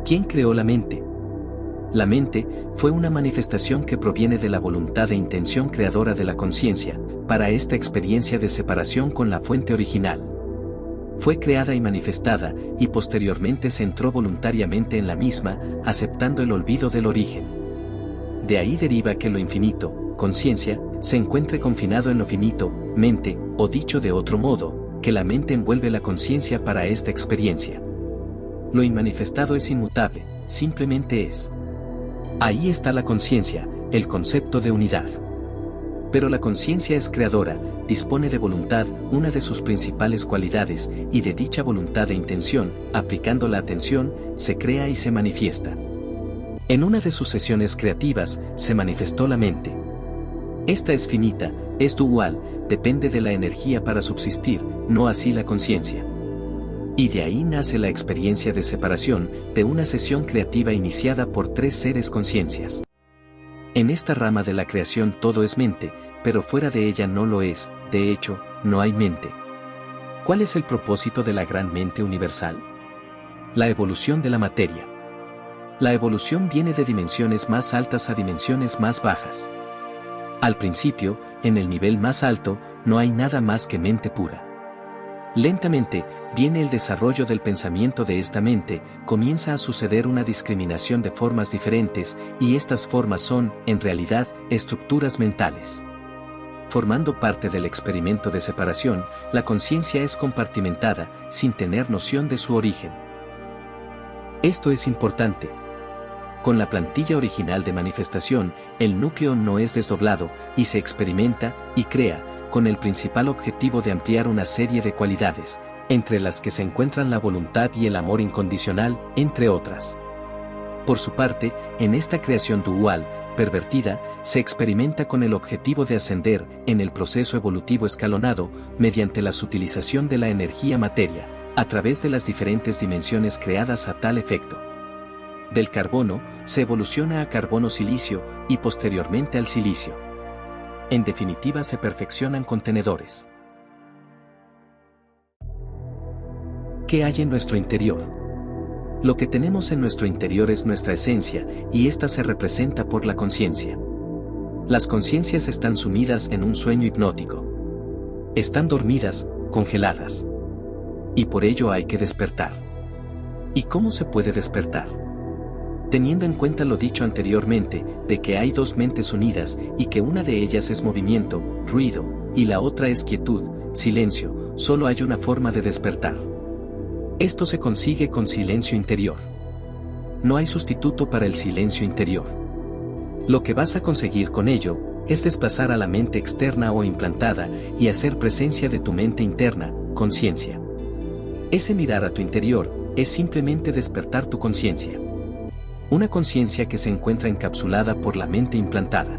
¿Quién creó la mente? La mente fue una manifestación que proviene de la voluntad e intención creadora de la conciencia, para esta experiencia de separación con la fuente original. Fue creada y manifestada, y posteriormente se entró voluntariamente en la misma, aceptando el olvido del origen. De ahí deriva que lo infinito, conciencia, se encuentre confinado en lo finito, mente, o dicho de otro modo, que la mente envuelve la conciencia para esta experiencia. Lo inmanifestado es inmutable, simplemente es. Ahí está la conciencia, el concepto de unidad. Pero la conciencia es creadora, dispone de voluntad, una de sus principales cualidades, y de dicha voluntad e intención, aplicando la atención, se crea y se manifiesta. En una de sus sesiones creativas, se manifestó la mente. Esta es finita, es dual, depende de la energía para subsistir, no así la conciencia. Y de ahí nace la experiencia de separación, de una sesión creativa iniciada por 3 seres conciencias. En esta rama de la creación todo es mente, pero fuera de ella no lo es, de hecho, no hay mente. ¿Cuál es el propósito de la gran mente universal? La evolución de la materia. La evolución viene de dimensiones más altas a dimensiones más bajas. Al principio, en el nivel más alto, no hay nada más que mente pura. Lentamente, viene el desarrollo del pensamiento de esta mente, comienza a suceder una discriminación de formas diferentes, y estas formas son, en realidad, estructuras mentales. Formando parte del experimento de separación, la conciencia es compartimentada, sin tener noción de su origen. Esto es importante. Con la plantilla original de manifestación, el núcleo no es desdoblado, y se experimenta, y crea, con el principal objetivo de ampliar una serie de cualidades, entre las que se encuentran la voluntad y el amor incondicional, entre otras. Por su parte, en esta creación dual, pervertida, se experimenta con el objetivo de ascender, en el proceso evolutivo escalonado, mediante la sutilización de la energía materia, a través de las diferentes dimensiones creadas a tal efecto. Del carbono, se evoluciona a carbono-silicio, y posteriormente al silicio. En definitiva se perfeccionan contenedores. ¿Qué hay en nuestro interior? Lo que tenemos en nuestro interior es nuestra esencia, y ésta se representa por la conciencia. Las conciencias están sumidas en un sueño hipnótico. Están dormidas, congeladas. Y por ello hay que despertar. ¿Y cómo se puede despertar? Teniendo en cuenta lo dicho anteriormente, de que hay 2 mentes unidas, y que una de ellas es movimiento, ruido, y la otra es quietud, silencio, solo hay una forma de despertar. Esto se consigue con silencio interior. No hay sustituto para el silencio interior. Lo que vas a conseguir con ello, es desplazar a la mente externa o implantada, y hacer presencia de tu mente interna, conciencia. Ese mirar a tu interior, es simplemente despertar tu conciencia. Una conciencia que se encuentra encapsulada por la mente implantada.